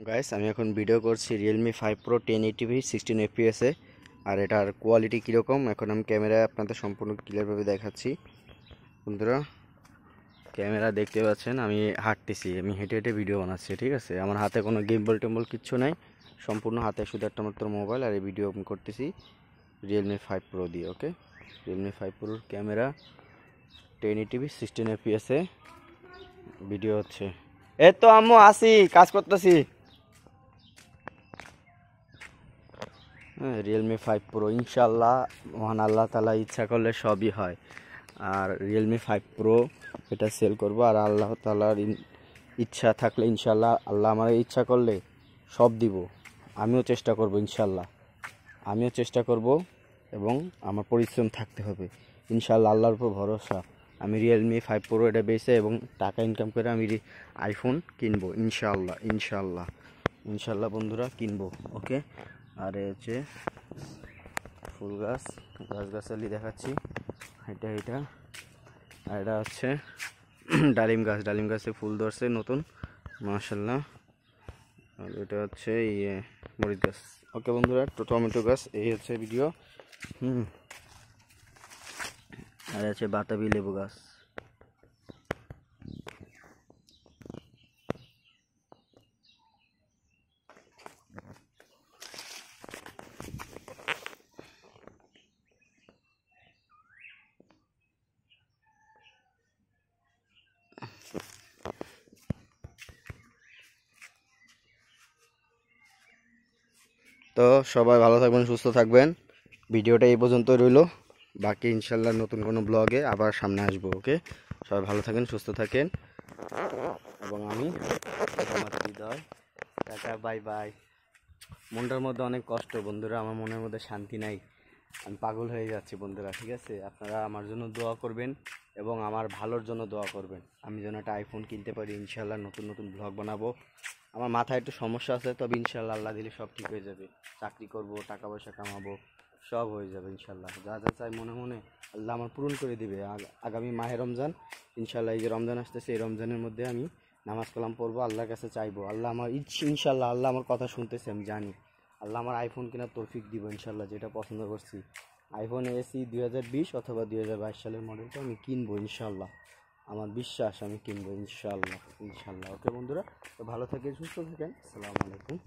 Guys আমি এখন video করছি Realme 5 Pro 1080p 16 fps এ। আর এটার কোয়ালিটি কীরকম এখন আমি ক্যামেরায় আপনাদের সম্পূর্ণ ক্লিয়ারভাবে দেখাচ্ছি। বন্ধুরা ক্যামেরা দেখতে পাচ্ছেন, আমি হাঁটতেছি, আমি হেঁটে হেঁটে ভিডিও বানাচ্ছি, ঠিক আছে। আমার হাতে কোনো গিম্বল টেম্বল কিচ্ছু নাই, সম্পূর্ণ হাতে শুধু একটা মাত্র মোবাইল, আর এই ভিডিও আমি করতেছি Realme 5 Pro দিয়ে। ওকে, Realme 5 Pro camera 1080p 16 fps এ ভিডিও হচ্ছে। এই তো আম্মু আসি, কাজ করতেছি। Realme 5 Pro ইনশাল্লাহ মহান আল্লাহ তাআলা ইচ্ছা করলে সবই হয়। আর Realme 5 Pro এটা সেল করব, আর আল্লাহ তাআলার ইচ্ছা থাকলে ইনশাল্লাহ, আল্লাহ আমার ইচ্ছা করলে সব দিব। আমিও চেষ্টা করব ইনশাল্লাহ, এবং আমার পরিশ্রম থাকতে হবে ইনশাল্লাহ, আল্লাহর উপর ভরসা। আমি Realme 5 Pro এটা বেচে এবং টাকা ইনকাম করে আমি আইফোন কিনবো ইনশাল্লাহ ইনশাল্লাহ ইনশাল্লাহ বন্ধুরা, কিনবো। ওকে, আর হচ্ছে ফুল গাছ, গাছগাছালি দেখাচ্ছি, এটা আর এটা হচ্ছে ডালিম গাছে ফুল ধরছে নতুন, মাশাআল্লাহ। আর এটা হচ্ছে মরিচ গাছ। ওকে বন্ধুরা, টমেটো গাছ। এই হচ্ছে ভিডিও। আর আছে বাতাবি লেবু গাছ। তো সবাই ভালো থাকবেন, সুস্থ থাকবেন। ভিডিওটা এই পর্যন্ত রইলো, বাকি ইনশাল্লাহ নতুন কোনো ব্লগে আবার সামনে আসবো। ওকে, সবাই ভালো থাকেন, সুস্থ থাকেন, এবং আমি আমার হৃদয় টাটা, বাই বাই। মনটার মধ্যে অনেক কষ্ট বন্ধুরা, আমার মনের মধ্যে শান্তি নাই, আমি পাগল হয়ে যাচ্ছি বন্ধুরা, ঠিক আছে। আপনারা আমার জন্য দোয়া করবেন এবং আমার ভালোর জন্য দোয়া করবেন, আমি যেন একটা আইফোন কিনতে পারি ইনশাল্লাহ, নতুন ব্লগ বানাবো। আমার মাথায় একটু সমস্যা আছে, তবে ইনশাল্লাহ আল্লাহ দিলে সব ঠিক হয়ে যাবে। চাকরি করব, টাকা পয়সা কামাবো, সব হয়ে যাবে ইনশাল্লাহ। যা যা চাই মনে আল্লাহ আমার পূরণ করে দিবে। আগামী মাহে রমজান ইনশাল্লাহ, এই যে রমজান আসতেছে, এই রমজানের মধ্যে আমি নামাজ কালাম পড়বো, আল্লাহর কাছে চাইবো। আল্লাহ আমার ইনশাল্লাহ, আল্লাহ আমার কথা শুনতেছে, আমি জানি। আল্লাহ আমার আইফোন কেনার তৌফিক দিব ইনশাল্লাহ, যেটা পছন্দ করছি। আইফোন এসি 2020 অথবা 2022 সালের মডেলটা আমি কিনবো ইনশাল্লাহ, আমার বিশ্বাস আমি কিনবো ইনশাল্লাহ। ওকে বন্ধুরা, তো ভালো থাকেন, সুস্থ থাকেন, আসসালামু আলাইকুম।